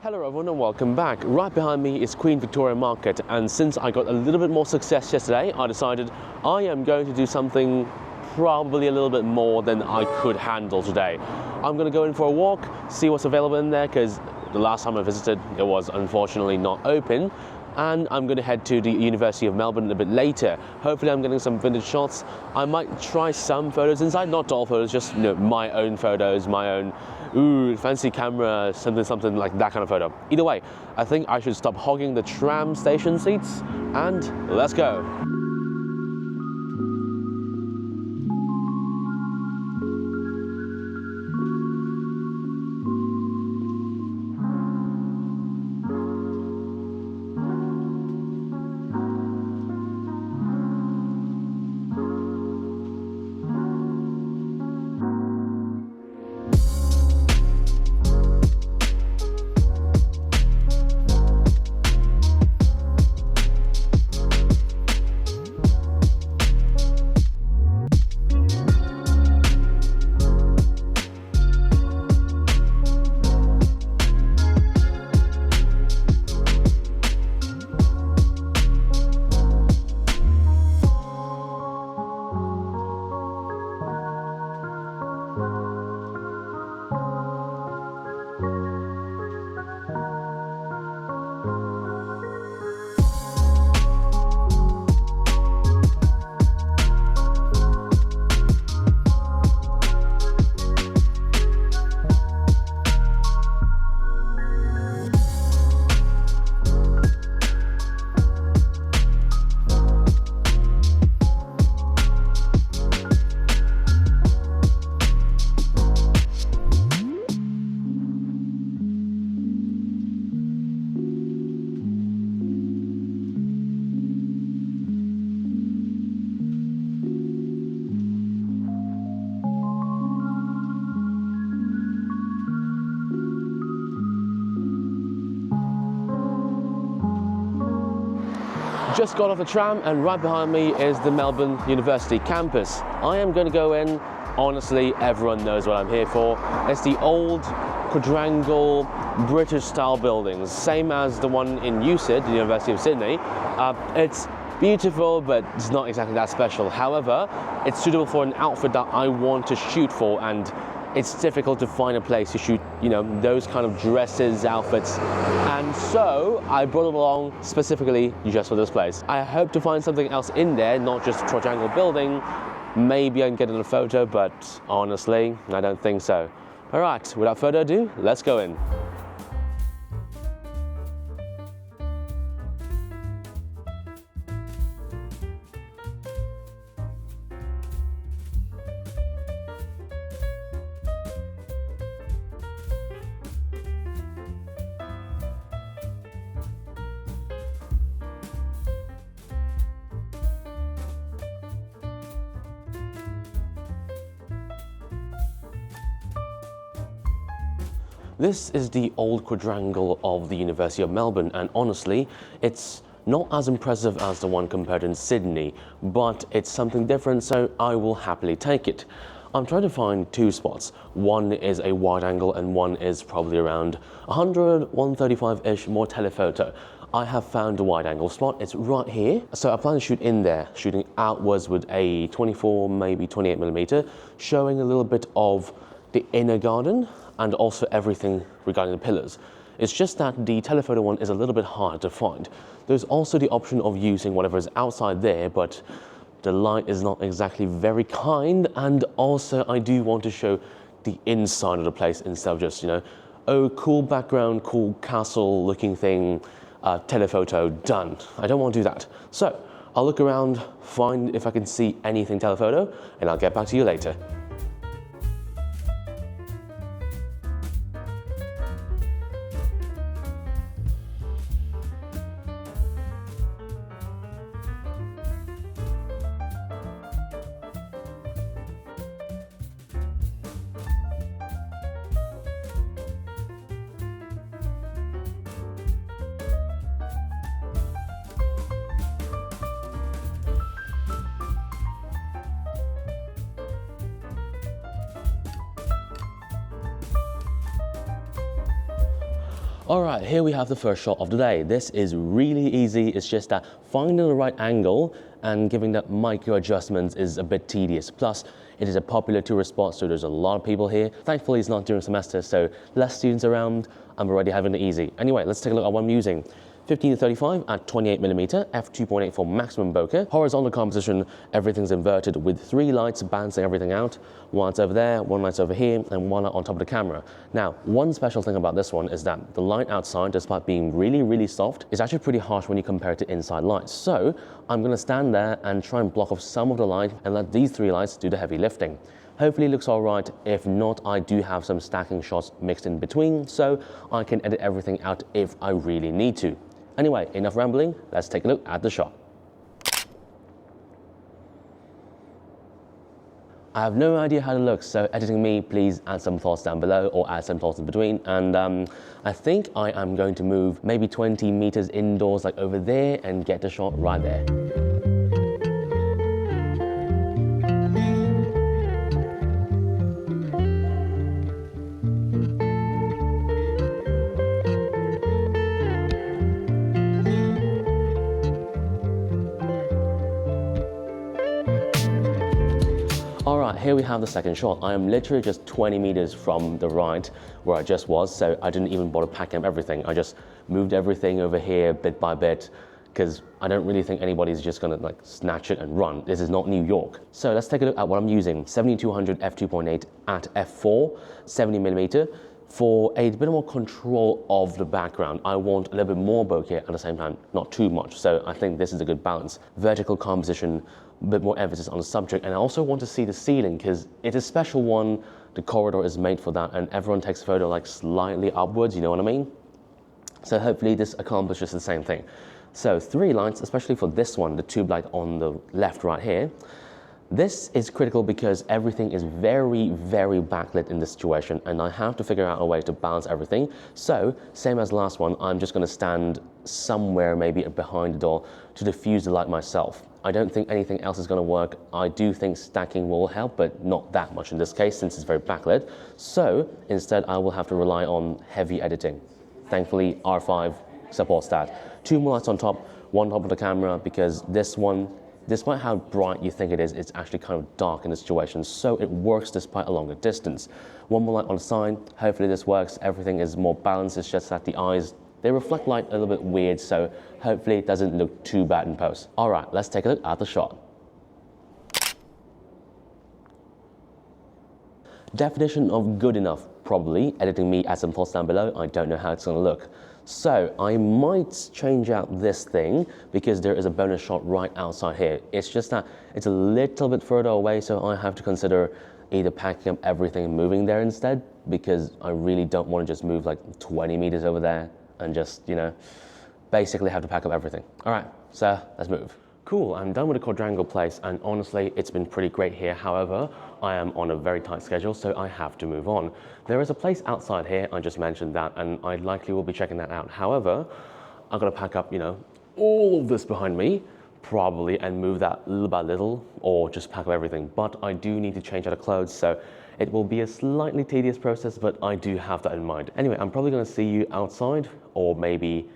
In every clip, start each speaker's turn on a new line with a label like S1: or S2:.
S1: Hello everyone and welcome back. Right behind me is Queen Victoria Market, and since I got a little bit more success yesterday, I decided I am going to do something probably a little bit more than I could handle today. I'm going to go in for a walk, see what's available in there, because the last time I visited it was unfortunately not open, and I'm going to head to the University of Melbourne a bit later. Hopefully I'm getting some vintage shots. I might try some photos inside, not doll photos, just my own photos, my own fancy camera, something like that kind of photo. Either way, I think I should stop hogging the tram station seats and let's go. Just got off the tram and right behind me is the Melbourne University campus. I am going to go in. Honestly, everyone knows what I'm here for. It's the old quadrangle British style buildings, same as the one in USyd, the University of Sydney. It's beautiful, but it's not exactly that special. However, it's suitable for an outfit that I want to shoot for, and it's difficult to find a place to shoot, those kind of dresses, outfits. And so I brought it along specifically just for this place. I hope to find something else in there, not just a quadrangle building. Maybe I can get in a photo, but honestly, I don't think so. All right, without further ado, let's go in. This is the old quadrangle of the University of Melbourne, and honestly, it's not as impressive as the one compared in Sydney, but it's something different, so I will happily take it. I'm trying to find two spots. One is a wide angle and one is probably around 100, 135-ish, more telephoto. I have found a wide angle spot. It's right here. So I plan to shoot in there, shooting outwards with a 24, maybe 28mm, showing a little bit of the inner garden and also everything regarding the pillars. It's just that the telephoto one is a little bit hard to find. There's also the option of using whatever is outside there, but the light is not exactly very kind, and also I do want to show the inside of the place instead of just, oh, cool background, cool castle looking thing, telephoto, done. I don't want to do that. So I'll look around, find if I can see anything telephoto, and I'll get back to you later. All right, here we have the first shot of the day. This is really easy. It's just that finding the right angle and giving that micro adjustments is a bit tedious. Plus, it is a popular tourist spot, so there's a lot of people here. Thankfully, it's not during semester, so less students around. I'm already having it easy. Anyway, let's take a look at what I'm using. 15-35 at 28mm, f2.8 for maximum bokeh. Horizontal composition, everything's inverted with 3 lights balancing everything out. One light's over there, one light's over here, and one light on top of the camera. Now, one special thing about this one is that the light outside, despite being really, really soft, is actually pretty harsh when you compare it to inside lights. So I'm gonna stand there and try and block off some of the light and let these 3 lights do the heavy lifting. Hopefully it looks all right. If not, I do have some stacking shots mixed in between, so I can edit everything out if I really need to. Anyway, enough rambling, let's take a look at the shot. I have no idea how it looks, so editing me, please add some thoughts down below or add some thoughts in between. And I think I am going to move maybe 20 meters indoors, like over there, and get the shot right there. All right, here we have the second shot. I am literally just 20 meters from the right where I just was, so I didn't even bother packing up everything. I just moved everything over here bit by bit because I don't really think anybody's just gonna like snatch it and run. This is not New York. So let's take a look at what I'm using. 7200 f2.8 at f4, 70mm. For a bit more control of the background, I want a little bit more bokeh at the same time, not too much. So I think this is a good balance. Vertical composition, a bit more emphasis on the subject, and I also want to see the ceiling because it's a special one. The corridor is made for that, and everyone takes a photo like slightly upwards, you know what I mean? So hopefully this accomplishes the same thing. So 3 lights, especially for this one, the tube light on the left right here. This is critical because everything is very, very backlit in this situation, and I have to figure out a way to balance everything. So, same as last one, I'm just gonna stand somewhere maybe behind the door to diffuse the light myself. I don't think anything else is gonna work. I do think stacking will help, but not that much in this case since it's very backlit. So, instead I will have to rely on heavy editing. Thankfully, R5 supports that. 2 more lights on top, one on top of the camera, because this one, despite how bright you think it is, it's actually kind of dark in this situation, so it works despite a longer distance. One more light on the side, hopefully this works, everything is more balanced, it's just that the eyes, they reflect light a little bit weird, so hopefully it doesn't look too bad in post. All right, let's take a look at the shot. Definition of good enough, probably. Editing me, add some thoughts down below, I don't know how it's gonna look. So I might change out this thing because there is a bonus shot right outside here. It's just that it's a little bit further away, so I have to consider either packing up everything and moving there instead, because I really don't want to just move like 20 meters over there and just, you know, basically have to pack up everything. All right, so let's move. Cool, I'm done with the quadrangle place, and honestly, it's been pretty great here. However, I am on a very tight schedule, so I have to move on. There is a place outside here, I just mentioned that, and I likely will be checking that out. However, I'm gonna pack up, you know, all of this behind me, probably, and move that little by little, or just pack up everything. But I do need to change out of clothes, so it will be a slightly tedious process, but I do have that in mind. Anyway, I'm probably gonna see you outside, or maybe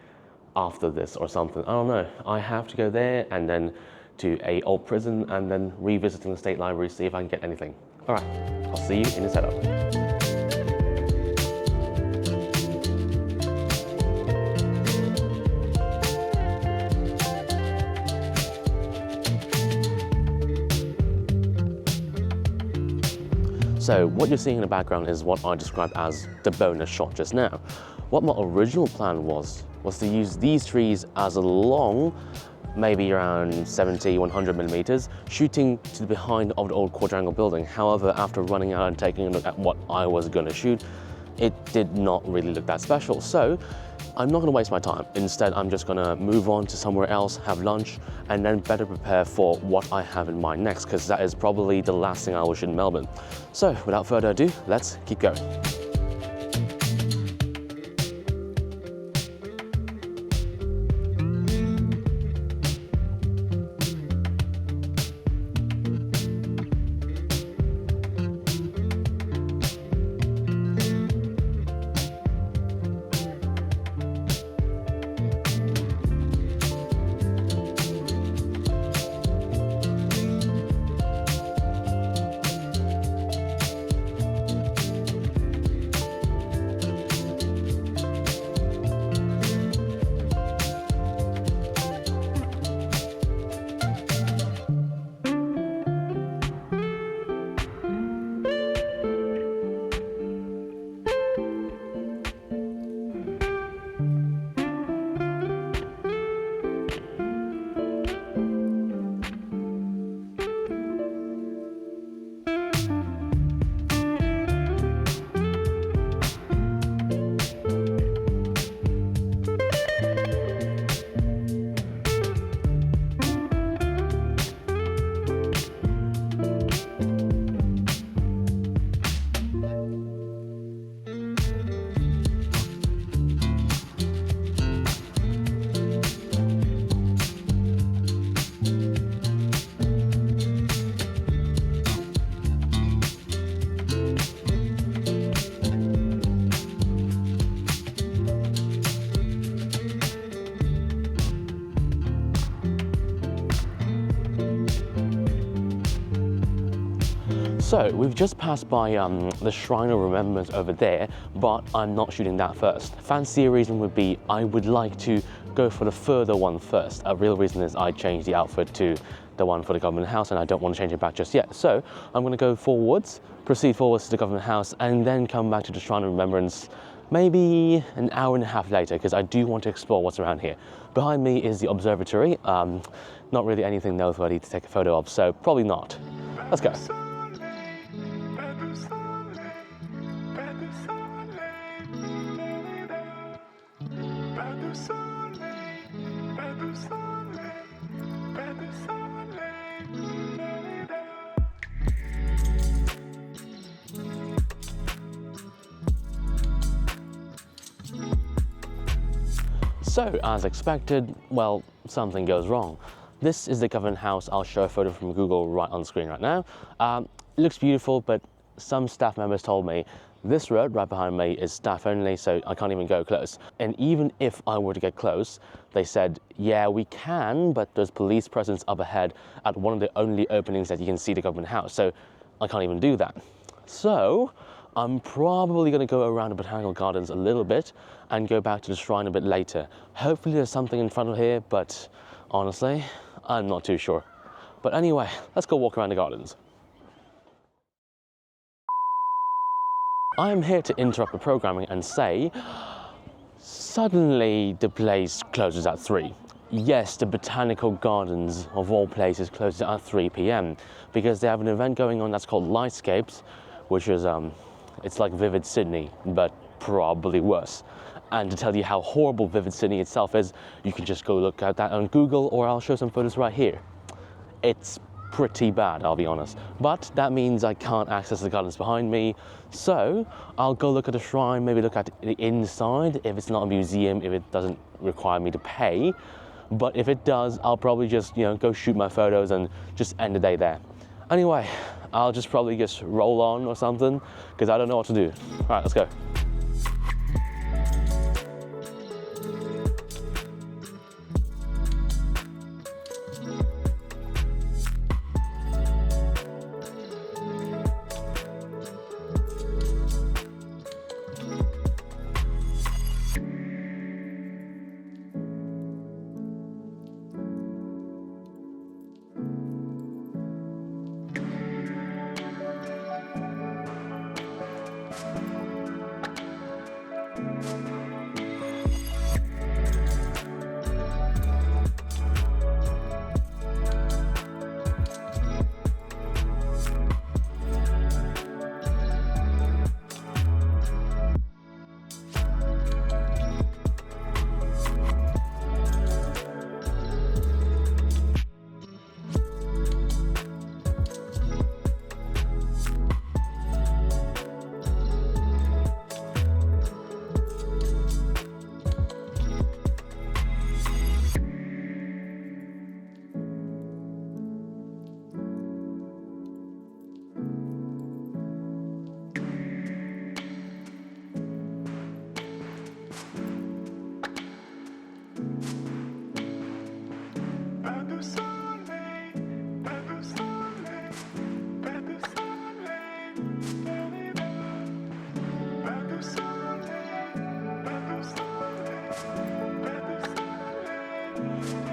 S1: after this or something. I don't know. I have to go there and then to a old prison and then revisiting the state library, see if I can get anything. All right, I'll see you in the setup. So what you're seeing in the background is what I described as the bonus shot just now. What my original plan was to use these trees as a long, maybe around 70, 100 millimeters, shooting to the behind of the old quadrangle building. However, after running out and taking a look at what I was gonna shoot, it did not really look that special. So I'm not gonna waste my time. Instead, I'm just gonna move on to somewhere else, have lunch, and then better prepare for what I have in mind next, because that is probably the last thing I will shoot in Melbourne. So without further ado, let's keep going. So we've just passed by the Shrine of Remembrance over there, but I'm not shooting that first. Fancier reason would be I would like to go for the further one first. A real reason is I changed the outfit to the one for the government house and I don't want to change it back just yet. So I'm going to go forwards, proceed forwards to the government house and then come back to the Shrine of Remembrance maybe an hour and a half later, because I do want to explore what's around here. Behind me is the observatory. Not really anything noteworthy to take a photo of, so probably not. Let's go. So, as expected, well, something goes wrong. This is the government house. I'll show a photo from Google right on the screen right now. It looks beautiful, but some staff members told me this road right behind me is staff only, so I can't even go close. And even if I were to get close, they said, yeah, we can, but there's police presence up ahead at one of the only openings that you can see the government house, so I can't even do that. So, I'm probably going to go around the Botanical Gardens a little bit and go back to the shrine a bit later. Hopefully there's something in front of here, but honestly, I'm not too sure. But anyway, let's go walk around the gardens. I'm here to interrupt the programming and say, suddenly the place closes at 3. Yes, the Botanical Gardens, of all places, closes at 3 p.m. because they have an event going on that's called Lightscapes, which is, it's like Vivid Sydney, but probably worse. And to tell you how horrible Vivid Sydney itself is, you can just go look at that on Google, or I'll show some photos right here. It's pretty bad, I'll be honest. But that means I can't access the gardens behind me, so I'll go look at the shrine, maybe look at the inside, if it's not a museum, if it doesn't require me to pay. But if it does, I'll probably just, go shoot my photos and just end the day there. Anyway, I'll just probably just roll on or something, because I don't know what to do. All right, let's go.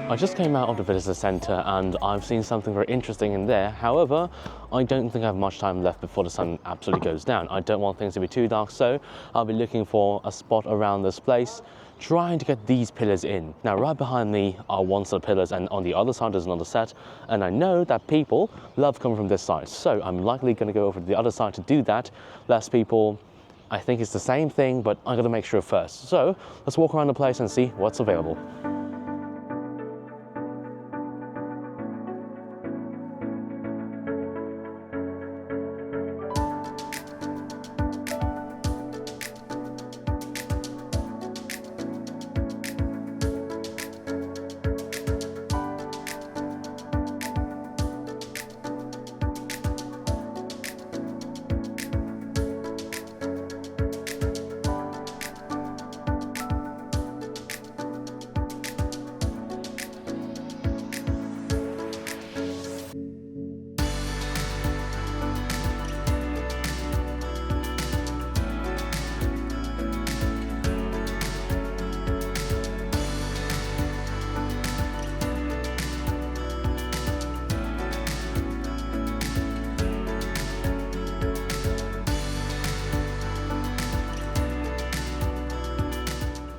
S1: I just came out of the visitor centre and I've seen something very interesting in there. However, I don't think I have much time left before the sun absolutely goes down. I don't want things to be too dark, so I'll be looking for a spot around this place, trying to get these pillars in. Now, right behind me are one set of pillars, and on the other side there's another set, and I know that people love coming from this side, so I'm likely going to go over to the other side to do that. Less people, I think it's the same thing, but I'm going to make sure first. So let's walk around the place and see what's available.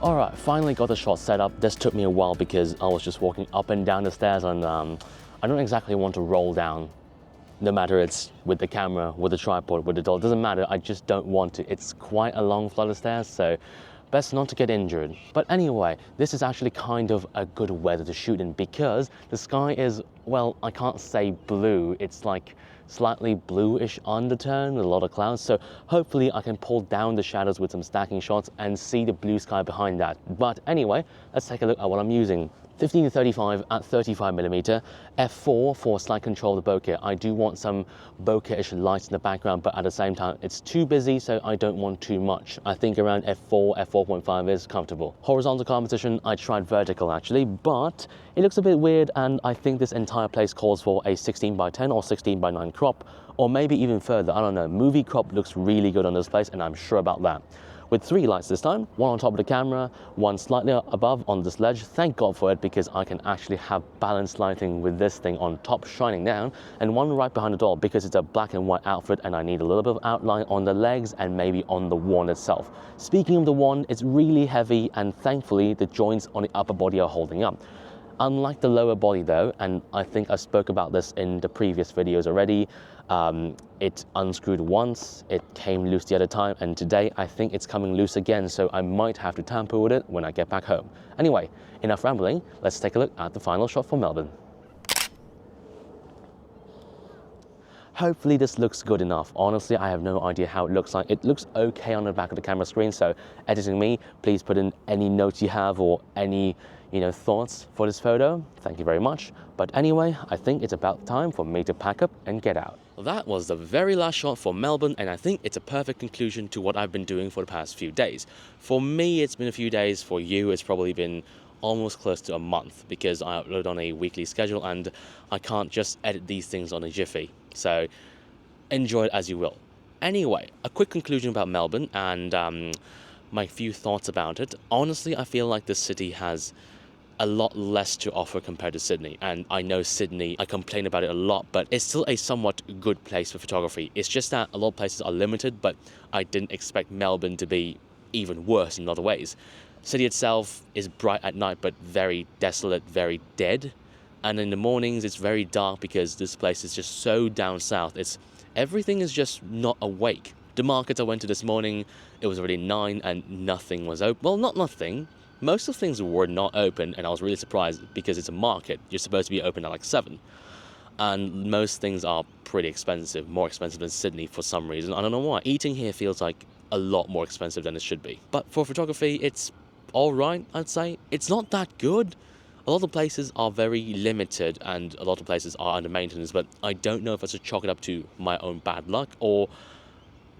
S1: All right, finally got the shot set up. This took me a while because I was just walking up and down the stairs, and I don't exactly want to roll down, no matter it's with the camera, with the tripod, with the doll, it doesn't matter, I just don't want to. It's quite a long flight of stairs, so best not to get injured. But anyway, this is actually kind of a good weather to shoot in because the sky is, well, I can't say blue, it's like slightly bluish undertone with a lot of clouds, so hopefully I can pull down the shadows with some stacking shots and see the blue sky behind that. But anyway, let's take a look at what I'm using. 15-35 at 35mm, f4 for slight control of the bokeh. I do want some bokeh-ish lights in the background, but at the same time, it's too busy, so I don't want too much. I think around f4, f4.5 is comfortable. Horizontal composition, I tried vertical actually, but it looks a bit weird, and I think this entire place calls for a 16:10 or 16:9 crop, or maybe even further, I don't know. Movie crop looks really good on this place, and I'm sure about that. With 3 lights this time, one on top of the camera, one slightly above on this ledge. Thank God for it, because I can actually have balanced lighting with this thing on top shining down, and one right behind the door because it's a black and white outfit and I need a little bit of outline on the legs and maybe on the wand itself. Speaking of the wand, it's really heavy, and thankfully the joints on the upper body are holding up. Unlike the lower body though, and I think I spoke about this in the previous videos already, it unscrewed once, it came loose the other time, and today I think it's coming loose again, so I might have to tamper with it when I get back home. Anyway, enough rambling, let's take a look at the final shot for Melbourne. Hopefully this looks good enough. Honestly, I have no idea how it looks like. It looks okay on the back of the camera screen, so editing me, please put in any notes you have or any thoughts for this photo. Thank you very much. But anyway, I think it's about time for me to pack up and get out. Well, that was the very last shot for Melbourne, and I think it's a perfect conclusion to what I've been doing for the past few days. For me, it's been a few days. For you, it's probably been almost close to a month, because I upload on a weekly schedule and I can't just edit these things on a jiffy. So enjoy it as you will. Anyway, a quick conclusion about Melbourne and my few thoughts about it. Honestly, I feel like this city has a lot less to offer compared to Sydney, and I know Sydney, I complain about it a lot, but it's still a somewhat good place for photography. It's just that a lot of places are limited, but I didn't expect Melbourne to be even worse in a lot of ways. City itself is bright at night, but very desolate, very dead, and in the mornings it's very dark because this place is just so down south. Everything is just not awake. The markets I went to this morning, it was already 9 and nothing was open. Well, not nothing. Most of the things were not open, and I was really surprised because it's a market. You're supposed to be open at like 7. And most things are pretty expensive, more expensive than Sydney for some reason. I don't know why. Eating here feels like a lot more expensive than it should be. But for photography, it's all right, I'd say. It's not that good. A lot of places are very limited and a lot of places are under maintenance, but I don't know if I should chalk it up to my own bad luck or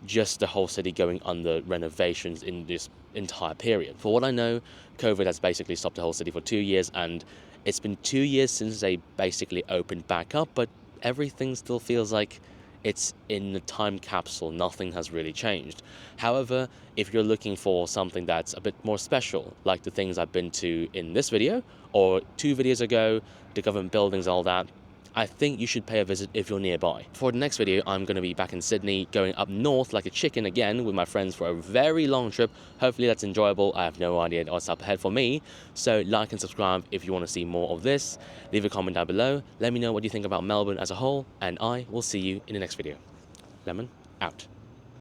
S1: just the whole city going under renovations in this entire period. For what I know, COVID has basically stopped the whole city for 2 years, and it's been 2 years since they basically opened back up, but everything still feels like it's in a time capsule. Nothing has really changed. However, if you're looking for something that's a bit more special, like the things I've been to in this video or 2 videos ago, the government buildings, all that, I think you should pay a visit if you're nearby. For the next video, I'm going to be back in Sydney, going up north like a chicken again with my friends for a very long trip. Hopefully that's enjoyable. I have no idea what's up ahead for me. So like and subscribe if you want to see more of this. Leave a comment down below. Let me know what you think about Melbourne as a whole, and I will see you in the next video. Lemon out.